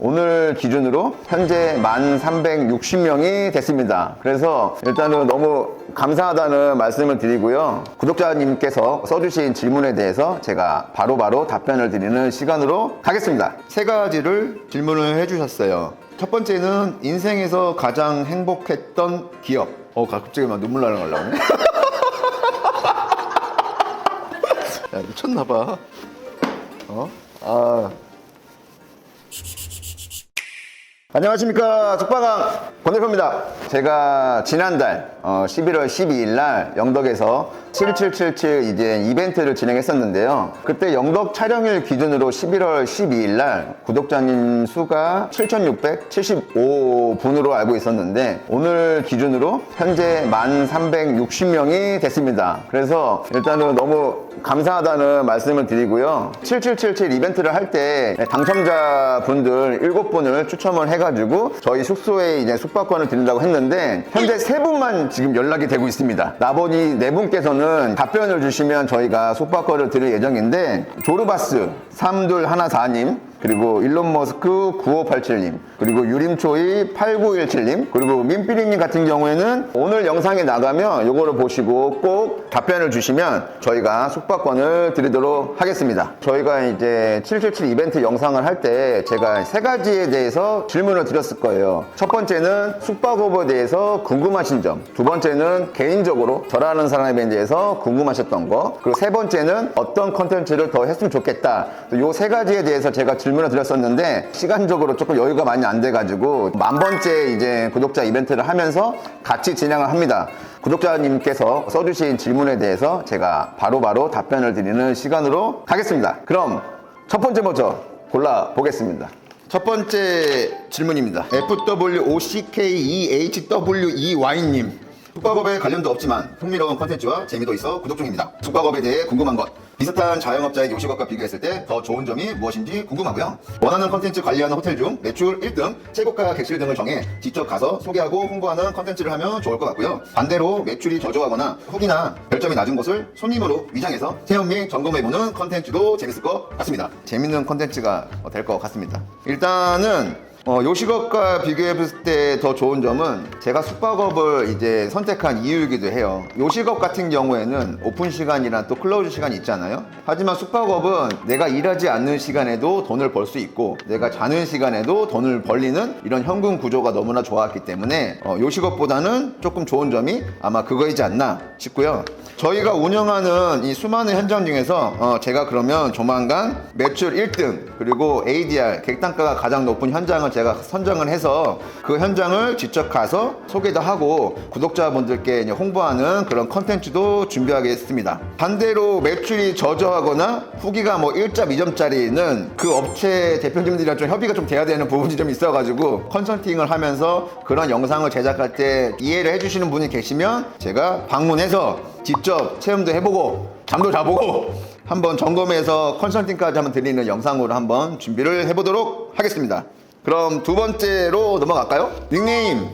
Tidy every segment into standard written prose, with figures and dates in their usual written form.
오늘 기준으로 현재 1360명이 됐습니다. 그래서 일단은 너무 감사하다는 말씀을 드리고요. 구독자님께서 써주신 질문에 대해서 제가 바로바로 답변을 드리는 시간으로 가겠습니다. 세 가지를 질문을 해주셨어요. 첫 번째는 인생에서 가장 행복했던 기억. 갑자기 막 눈물 나는 걸 나오네. 야, 미쳤나봐. 안녕하십니까, 숙박왕 권대표입니다. 제가 지난달 11월 12일 날 영덕에서 7777 이제 이벤트를 진행했었는데요. 그때 영덕 촬영일 기준으로 11월 12일 날 구독자님 수가 7675분으로 알고 있었는데 오늘 기준으로 현재 1360명이 됐습니다. 그래서 일단은 너무 감사하다는 말씀을 드리고요. 7777 이벤트를 할 때 당첨자분들 7분을 추첨을 해가지고 저희 숙소에 이제 숙박권을 드린다고 했는데 현재 3분만 지금 연락이 되고 있습니다. 나머지 4분께서는 답변을 주시면 저희가 숙박권을 드릴 예정인데 조르바스 3214님, 그리고 일론 머스크 9587님, 그리고 유림초이 8917님, 그리고 민삐리님 같은 경우에는 오늘 영상에 나가면 요거를 보시고 꼭 답변을 주시면 저희가 숙박권을 드리도록 하겠습니다. 저희가 이제 777 이벤트 영상을 할 때 제가 3가지에 대해서 질문을 드렸을 거예요. 첫 번째는 숙박업에 대해서 궁금하신 점, 두 번째는 개인적으로 저라는 사람에 대해서 궁금하셨던 거, 그리고 세 번째는 어떤 컨텐츠를 더 했으면 좋겠다. 요 3가지에 대해서 제가 질문을 드렸었는데 시간적으로 조금 여유가 많이 안 돼가지고 1000번째 이제 구독자 이벤트를 하면서 같이 진행을 합니다. 구독자님께서 써주신 질문에 대해서 제가 바로바로 답변을 드리는 시간으로 가겠습니다. 그럼 첫 번째 먼저 골라보겠습니다. 첫 번째 질문입니다. FWOCKEHWEY님, 숙박업에 관련도 없지만 흥미로운 컨텐츠와 재미도 있어 구독 중입니다. 숙박업에 대해 궁금한 것, 비슷한 자영업자의 요식업과 비교했을 때 더 좋은 점이 무엇인지 궁금하고요. 원하는 컨텐츠 관리하는 호텔 중 매출 1등, 최고가 객실 등을 정해 직접 가서 소개하고 홍보하는 컨텐츠를 하면 좋을 것 같고요. 반대로 매출이 저조하거나 후기나 별점이 낮은 곳을 손님으로 위장해서 체험 및 점검해보는 컨텐츠도 재밌을 것 같습니다. 재밌는 컨텐츠가 될 것 같습니다. 일단은 요식업과 비교해봤을 때 더 좋은 점은 제가 숙박업을 이제 선택한 이유이기도 해요. 요식업 같은 경우에는 오픈 시간이랑 또 클로즈 시간이 있잖아요. 하지만 숙박업은 내가 일하지 않는 시간에도 돈을 벌 수 있고 내가 자는 시간에도 돈을 벌리는 이런 현금 구조가 너무나 좋았기 때문에 요식업보다는 조금 좋은 점이 아마 그거이지 않나 싶고요. 저희가 운영하는 이 수많은 현장 중에서 제가 그러면 조만간 매출 1등 그리고 ADR 객단가가 가장 높은 현장을 제가 선정을 해서 그 현장을 직접 가서 소개도 하고 구독자분들께 이제 홍보하는 그런 컨텐츠도 준비하겠습니다. 반대로 매출이 저조하거나 후기가 뭐 1점, 2점짜리는 그 업체 대표님들이랑 좀 협의가 좀 돼야 되는 부분이 좀 있어가지고 컨설팅을 하면서 그런 영상을 제작할 때 이해를 해주시는 분이 계시면 제가 방문해서 직접 체험도 해보고 잠도 자보고 한번 점검해서 컨설팅까지 한번 드리는 영상으로 한번 준비를 해보도록 하겠습니다. 그럼 두 번째로 넘어갈까요? 닉네임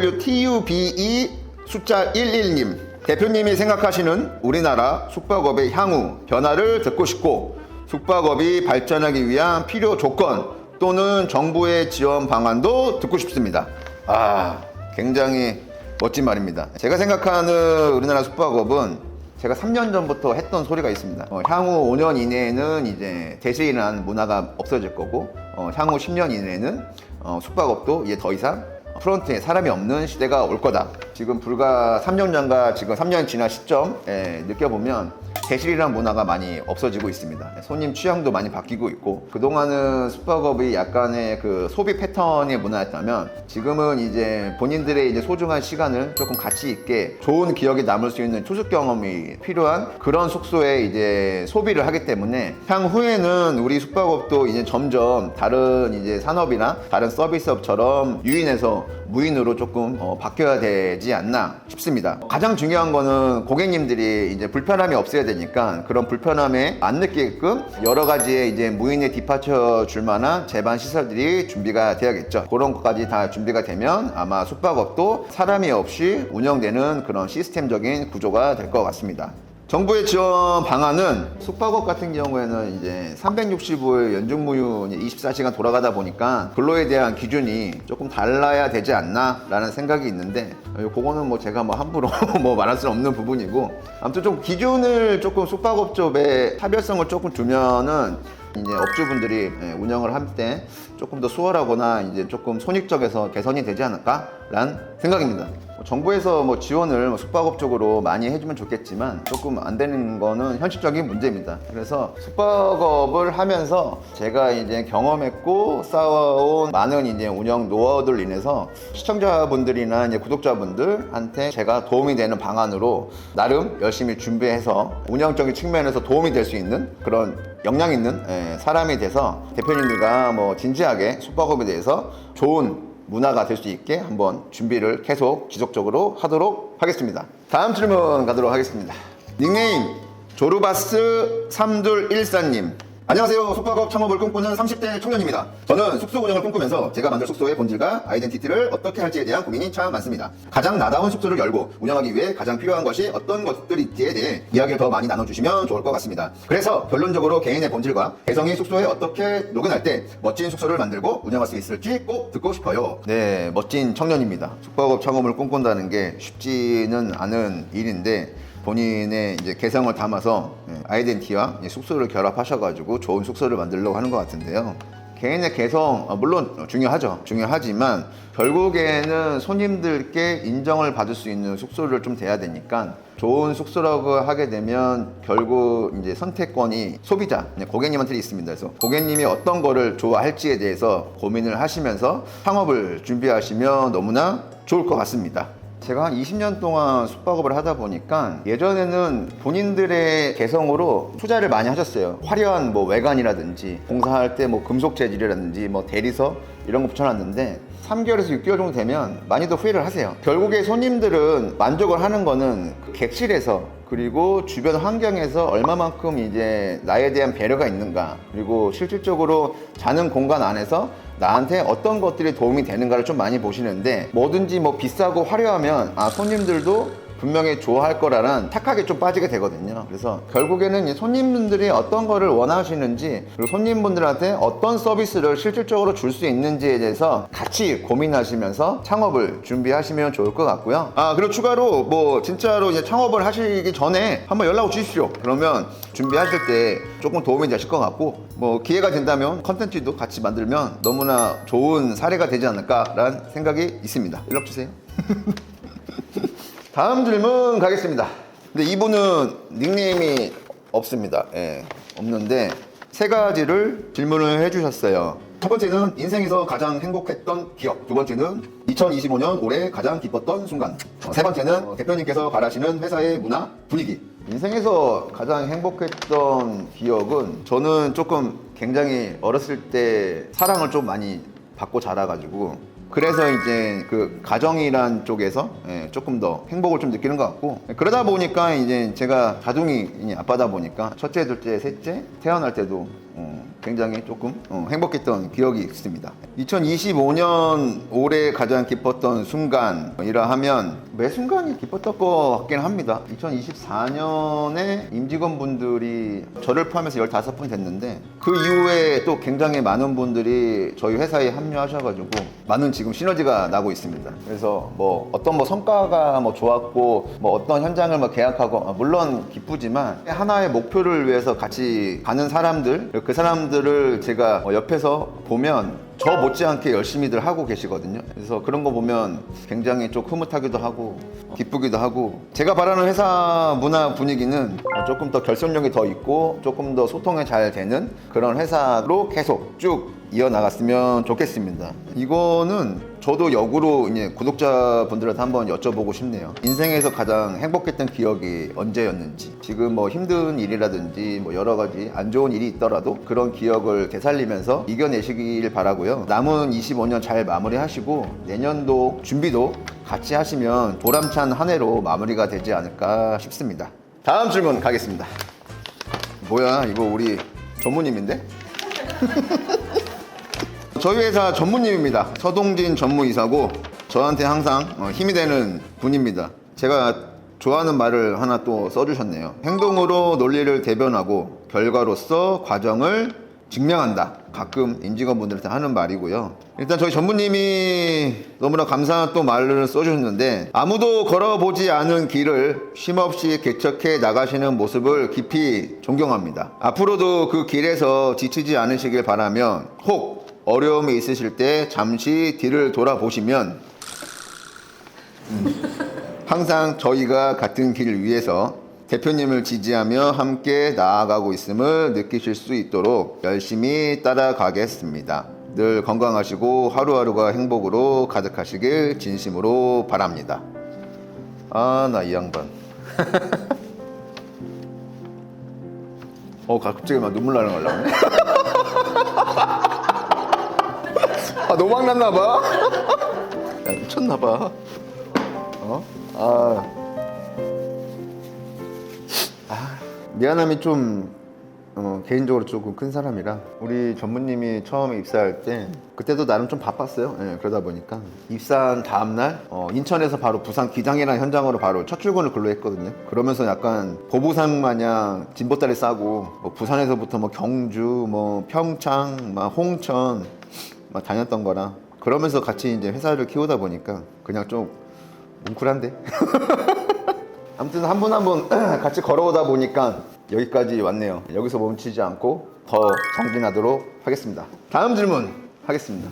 VIEWTUBE 숫자 11님, 대표님이 생각하시는 우리나라 숙박업의 향후 변화를 듣고 싶고 숙박업이 발전하기 위한 필요 조건 또는 정부의 지원 방안도 듣고 싶습니다. 굉장히 멋진 말입니다. 제가 생각하는 우리나라 숙박업은 제가 3년 전부터 했던 소리가 있습니다. 향후 5년 이내에는 이제 대세이라는 문화가 없어질 거고 향후 10년 이내에는 숙박업도 이제 더 이상 프론트에 사람이 없는 시대가 올 거다. 지금 불과 3년 전과 지금 3년이 지난 시점에 느껴보면 대실이라는 문화가 많이 없어지고 있습니다. 손님 취향도 많이 바뀌고 있고 그동안은 숙박업이 약간의 그 소비 패턴의 문화였다면 지금은 이제 본인들의 이제 소중한 시간을 조금 가치 있게 좋은 기억이 남을 수 있는 투숙 경험이 필요한 그런 숙소에 이제 소비를 하기 때문에 향후에는 우리 숙박업도 이제 점점 다른 이제 산업이나 다른 서비스업처럼 유인해서 무인으로 조금 바뀌어야 되지 않나 싶습니다. 가장 중요한 거는 고객님들이 이제 불편함이 없어야 되니까 그런 불편함에 안 느끼게끔 여러 가지의 이제 무인의 디파처 줄 만한 제반 시설들이 준비가 돼야겠죠. 그런 것까지 다 준비가 되면 아마 숙박업도 사람이 없이 운영되는 그런 시스템적인 구조가 될 것 같습니다. 정부의 지원 방안은 숙박업 같은 경우에는 이제 365일 연중무휴 24시간 돌아가다 보니까 근로에 대한 기준이 조금 달라야 되지 않나라는 생각이 있는데 그거는 뭐 제가 뭐 함부로 뭐 말할 수는 없는 부분이고 아무튼 좀 기준을 조금 숙박업 쪽에 차별성을 조금 두면은 이제 업주분들이 운영을 할 때 조금 더 수월하거나 이제 조금 손익적에서 개선이 되지 않을까라는 생각입니다. 정부에서 뭐 지원을 숙박업 쪽으로 많이 해주면 좋겠지만 조금 안 되는 거는 현실적인 문제입니다. 그래서 숙박업을 하면서 제가 이제 경험했고 쌓아온 많은 이제 운영 노하우들 인해서 시청자분들이나 이제 구독자분들한테 제가 도움이 되는 방안으로 나름 열심히 준비해서 운영적인 측면에서 도움이 될 수 있는 그런 역량 있는 사람이 돼서 대표님들과 뭐 진지하게 숙박업에 대해서 좋은 문화가 될 수 있게 한번 준비를 계속 지속적으로 하도록 하겠습니다. 다음 질문 가도록 하겠습니다. 닉네임 조르바스 3214님. 안녕하세요. 숙박업 창업을 꿈꾸는 30대 청년입니다. 저는 숙소 운영을 꿈꾸면서 제가 만들 숙소의 본질과 아이덴티티를 어떻게 할지에 대한 고민이 참 많습니다. 가장 나다운 숙소를 열고 운영하기 위해 가장 필요한 것이 어떤 것들인지에 대해 이야기를 더 많이 나눠주시면 좋을 것 같습니다. 그래서 결론적으로 개인의 본질과 개성이 숙소에 어떻게 녹여날 때 멋진 숙소를 만들고 운영할 수 있을지 꼭 듣고 싶어요. 네, 멋진 청년입니다. 숙박업 창업을 꿈꾼다는 게 쉽지는 않은 일인데 본인의 이제 개성을 담아서 아이덴티티와 숙소를 결합하셔가지고 좋은 숙소를 만들려고 하는 것 같은데요. 개인의 개성 물론 중요하지만 결국에는 손님들께 인정을 받을 수 있는 숙소를 좀 돼야 되니까 좋은 숙소라고 하게 되면 결국 이제 선택권이 소비자 고객님한테 있습니다. 그래서 고객님이 어떤 거를 좋아할지에 대해서 고민을 하시면서 창업을 준비하시면 너무나 좋을 것 같습니다. 제가 한 20년 동안 숙박업을 하다 보니까 예전에는 본인들의 개성으로 투자를 많이 하셨어요. 화려한 뭐 외관이라든지 공사할 때 뭐 금속 재질이라든지 뭐 대리석 이런 거 붙여놨는데 3개월에서 6개월 정도 되면 많이들 후회를 하세요. 결국에 손님들은 만족을 하는 거는 그 객실에서 그리고 주변 환경에서 얼마만큼 이제 나에 대한 배려가 있는가 그리고 실질적으로 자는 공간 안에서 나한테 어떤 것들이 도움이 되는가를 좀 많이 보시는데 뭐든지 뭐 비싸고 화려하면 손님들도 분명히 좋아할 거라는 착각에 좀 빠지게 되거든요. 그래서 결국에는 손님분들이 어떤 거를 원하시는지 그리고 손님분들한테 어떤 서비스를 실질적으로 줄 수 있는지에 대해서 같이 고민하시면서 창업을 준비하시면 좋을 것 같고요. 그리고 추가로 뭐 진짜로 이제 창업을 하시기 전에 한번 연락을 주십시오. 그러면 준비하실 때 조금 도움이 되실 것 같고 뭐 기회가 된다면 컨텐츠도 같이 만들면 너무나 좋은 사례가 되지 않을까라는 생각이 있습니다. 연락 주세요. 다음 질문 가겠습니다. 근데 이분은 닉네임이 없습니다. 없는데 세 가지를 질문을 해주셨어요. 첫 번째는 인생에서 가장 행복했던 기억, 두 번째는 2025년 올해 가장 기뻤던 순간, 세 번째는 대표님께서 바라시는 회사의 문화, 분위기. 인생에서 가장 행복했던 기억은 저는 조금 굉장히 어렸을 때 사랑을 좀 많이 받고 자라가지고 그래서 이제 그 가정이란 쪽에서 조금 더 행복을 좀 느끼는 것 같고 그러다 보니까 이제 제가 다둥이 아빠다 보니까 첫째, 둘째, 셋째 태어날 때도 굉장히 조금 행복했던 기억이 있습니다. 2025년 올해 가장 기뻤던 순간이라 하면 매 순간이 기뻤던 것 같긴 합니다. 2024년에 임직원분들이 저를 포함해서 15분 됐는데 그 이후에 또 굉장히 많은 분들이 저희 회사에 합류하셔가지고 많은 지금 시너지가 나고 있습니다. 그래서 뭐 어떤 뭐 성과가 뭐 좋았고 뭐 어떤 현장을 뭐 계약하고 물론 기쁘지만 하나의 목표를 위해서 같이 가는 사람들 그 사람들을 제가 옆에서 보면 저 못지않게 열심히들 하고 계시거든요. 그래서 그런 거 보면 굉장히 좀 흐뭇하기도 하고 기쁘기도 하고 제가 바라는 회사 문화 분위기는 조금 더 결속력이 더 있고 조금 더 소통이 잘 되는 그런 회사로 계속 쭉 이어나갔으면 좋겠습니다. 이거는 저도 역으로 이제 구독자분들한테 한번 여쭤보고 싶네요. 인생에서 가장 행복했던 기억이 언제였는지 지금 뭐 힘든 일이라든지 뭐 여러 가지 안 좋은 일이 있더라도 그런 기억을 되살리면서 이겨내시길 바라고요. 남은 25년 잘 마무리하시고 내년도 준비도 같이 하시면 보람찬 한 해로 마무리가 되지 않을까 싶습니다. 다음 질문 가겠습니다. 뭐야 이거 우리 전무님인데? 저희 회사 전무님입니다. 서동진 전무이사고 저한테 항상 힘이 되는 분입니다. 제가 좋아하는 말을 하나 또 써주셨네요. 행동으로 논리를 대변하고 결과로서 과정을 증명한다. 가끔 임직원분들한테 하는 말이고요. 일단 저희 전무님이 너무나 감사한 또 말을 써주셨는데, 아무도 걸어보지 않은 길을 쉼없이 개척해 나가시는 모습을 깊이 존경합니다. 앞으로도 그 길에서 지치지 않으시길 바라며, 혹 어려움이 있으실 때 잠시 뒤를 돌아보시면 항상 저희가 같은 길을 위해서 대표님을 지지하며 함께 나아가고 있음을 느끼실 수 있도록 열심히 따라가겠습니다. 늘 건강하시고 하루하루가 행복으로 가득하시길 진심으로 바랍니다. 아, 나 이 양반. 갑자기 막 눈물 나는 걸 나오네. 아, 너무 막 났나봐. 야, 미쳤나봐. 미안함이 좀 개인적으로 조금 큰 사람이라, 우리 전무님이 처음에 입사할 때 그때도 나름 좀 바빴어요. 그러다 보니까 입사한 다음날 인천에서 바로 부산 기장이라는 현장으로 바로 첫 출근을 글로 했거든요. 그러면서 약간 보부상 마냥 진보다리 싸고 부산에서부터 경주, 평창, 홍천 다녔던 거라, 그러면서 같이 이제 회사를 키우다 보니까 그냥 좀 뭉클한데. 아무튼 한 분 한 분 같이 걸어오다 보니까 여기까지 왔네요. 여기서 멈추지 않고 더 정진하도록 하겠습니다. 다음 질문 하겠습니다.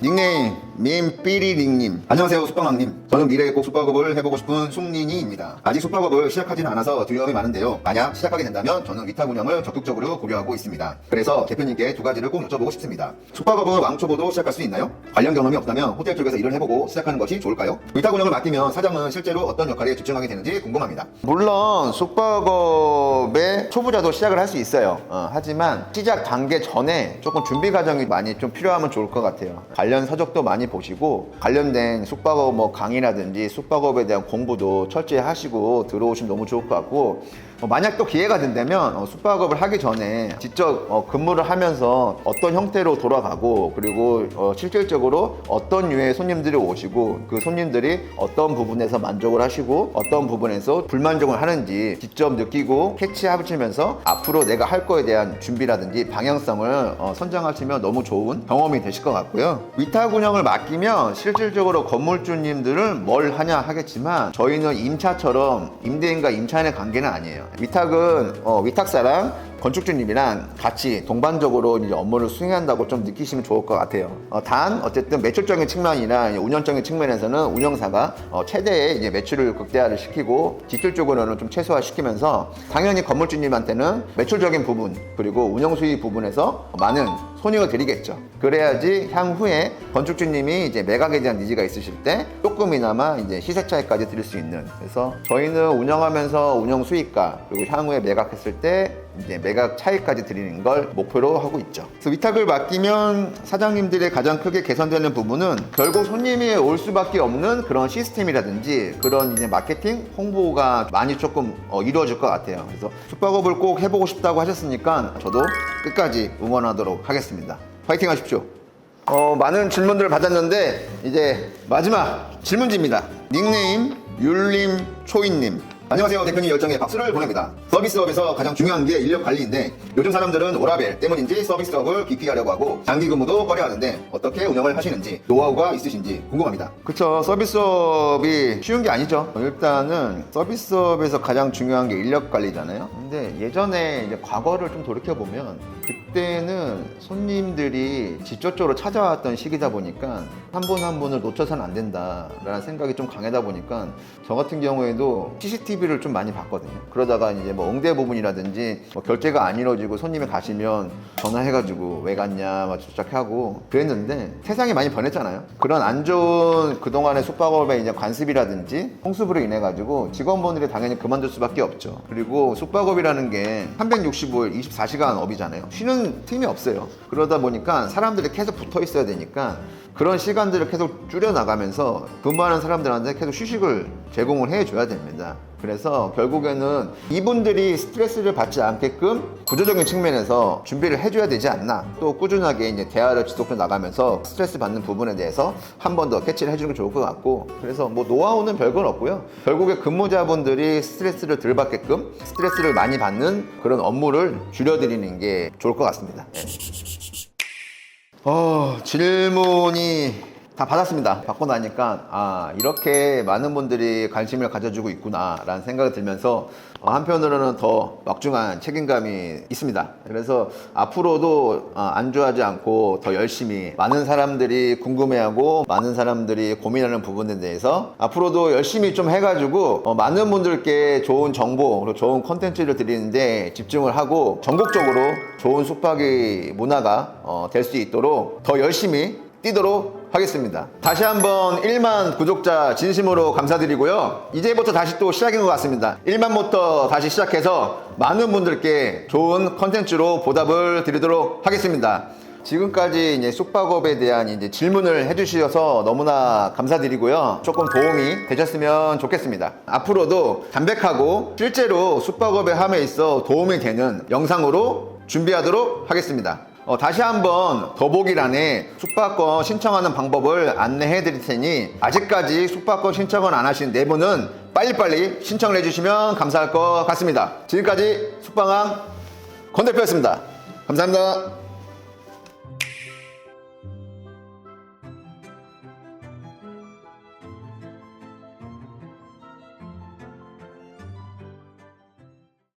닉네임 민삐리링님. 안녕하세요, 숙박왕님. 저는 미래에 꼭 숙박업을 해보고 싶은 숙린이입니다. 아직 숙박업을 시작하지는 않아서 두려움이 많은데요. 만약 시작하게 된다면 저는 위탁 운영을 적극적으로 고려하고 있습니다. 그래서 대표님께 두 가지를 꼭 여쭤보고 싶습니다. 숙박업은 왕초보도 시작할 수 있나요? 관련 경험이 없다면 호텔 쪽에서 일을 해보고 시작하는 것이 좋을까요? 위탁 운영을 맡기면 사장은 실제로 어떤 역할에 집중하게 되는지 궁금합니다. 물론 숙박업의 초보자도 시작을 할 수 있어요. 하지만 시작 단계 전에 조금 준비 과정이 많이 좀 필요하면 좋을 것 같아요. 관련 서적도 많이 보시고, 관련된 숙박업 강의라든지 숙박업에 대한 공부도 철저히 하시고 들어오시면 너무 좋을 것 같고, 만약 또 기회가 된다면 숙박업을 하기 전에 직접 근무를 하면서 어떤 형태로 돌아가고, 그리고 실질적으로 어떤 유의 손님들이 오시고 그 손님들이 어떤 부분에서 만족을 하시고 어떤 부분에서 불만족을 하는지 직접 느끼고 캐치하시면서 앞으로 내가 할 거에 대한 준비라든지 방향성을 선정하시면 너무 좋은 경험이 되실 것 같고요. 위탁 운영을 맡기면 실질적으로 건물주님들은 뭘 하냐 하겠지만, 저희는 임차처럼 임대인과 임차인의 관계는 아니에요. 위탁은 위탁사랑 건축주님이랑 같이 동반적으로 이제 업무를 수행한다고 좀 느끼시면 좋을 것 같아요. 단 어쨌든 매출적인 측면이나 운영적인 측면에서는 운영사가 최대의 이제 매출을 극대화를 시키고 지출적으로는 좀 최소화시키면서, 당연히 건물주님한테는 매출적인 부분 그리고 운영 수익 부분에서 많은 손익을 드리겠죠. 그래야지 향후에 건축주님이 이제 매각에 대한 니즈가 있으실 때 조금이나마 이제 시세 차익까지 드릴 수 있는. 그래서 저희는 운영하면서 운영 수익과 그리고 향후에 매각했을 때 이제 매각 차익까지 드리는 걸 목표로 하고 있죠. 그래서 위탁을 맡기면 사장님들의 가장 크게 개선되는 부분은 결국 손님이 올 수밖에 없는 그런 시스템이라든지 그런 이제 마케팅, 홍보가 많이 조금 이루어질 것 같아요. 그래서 숙박업을 꼭 해보고 싶다고 하셨으니까 저도 끝까지 응원하도록 하겠습니다. 파이팅 하십시오. 많은 질문들을 받았는데 이제 마지막 질문지입니다. 닉네임 율림초이님. 안녕하세요, 대표님 열정에 박수를 보냅니다. 서비스업에서 가장 중요한 게 인력 관리인데, 요즘 사람들은 워라밸 때문인지 서비스업을 기피하려고 하고 장기 근무도 꺼려하는데 어떻게 운영을 하시는지 노하우가 있으신지 궁금합니다. 그쵸, 서비스업이 쉬운 게 아니죠. 일단은 서비스업에서 가장 중요한 게 인력 관리잖아요. 근데 예전에 이제 과거를 좀 돌이켜보면 그때는 손님들이 직접적으로 찾아왔던 시기다 보니까 한 분 한 분을 놓쳐서는 안 된다라는 생각이 좀 강하다 보니까 저 같은 경우에도 CCTV를 좀 많이 봤거든요. 그러다가 이제 응대 부분이라든지 결제가 안 이루어지고 손님이 가시면 전화해가지고 왜 갔냐 추적하고 그랬는데, 세상이 많이 변했잖아요. 그런 안 좋은 그동안의 숙박업의 이제 관습이라든지 홍수부로 인해 가지고 직원분들이 당연히 그만둘 수밖에 없죠. 그리고 숙박업이라는 게 365일 24시간 업이잖아요. 쉬는 틈이 없어요. 그러다 보니까 사람들이 계속 붙어 있어야 되니까 그런 시간들을 계속 줄여나가면서 근무하는 사람들한테 계속 휴식을 제공을 해줘야 됩니다. 그래서 결국에는 이분들이 스트레스를 받지 않게끔 구조적인 측면에서 준비를 해줘야 되지 않나. 또 꾸준하게 이제 대화를 지속해 나가면서 스트레스 받는 부분에 대해서 한 번 더 캐치를 해주는 게 좋을 것 같고, 그래서 뭐 노하우는 별건 없고요. 결국에 근무자분들이 스트레스를 덜 받게끔 스트레스를 많이 받는 그런 업무를 줄여드리는 게 좋을 것 같습니다. 네. 질문이 다 받았습니다. 받고 나니까 이렇게 많은 분들이 관심을 가져주고 있구나 라는 생각이 들면서 한편으로는 더 막중한 책임감이 있습니다. 그래서 앞으로도 안주하지 않고 더 열심히 많은 사람들이 궁금해하고 많은 사람들이 고민하는 부분에 대해서 앞으로도 열심히 좀 해가지고 많은 분들께 좋은 정보 그리고 좋은 콘텐츠를 드리는데 집중을 하고 전국적으로 좋은 숙박의 문화가 될 수 있도록 더 열심히 뛰도록 하겠습니다. 다시 한번 1만 구독자 진심으로 감사드리고요. 이제부터 다시 또 시작인 것 같습니다. 1만부터 다시 시작해서 많은 분들께 좋은 컨텐츠로 보답을 드리도록 하겠습니다. 지금까지 이제 숙박업에 대한 이제 질문을 해주셔서 너무나 감사드리고요. 조금 도움이 되셨으면 좋겠습니다. 앞으로도 담백하고 실제로 숙박업의 함에 있어 도움이 되는 영상으로 준비하도록 하겠습니다. 다시 한번 더보기란에 숙박권 신청하는 방법을 안내해 드릴 테니 아직까지 숙박권 신청을 안 하신 네 분은 빨리빨리 신청을 해주시면 감사할 것 같습니다. 지금까지 숙박왕 권 대표였습니다. 감사합니다.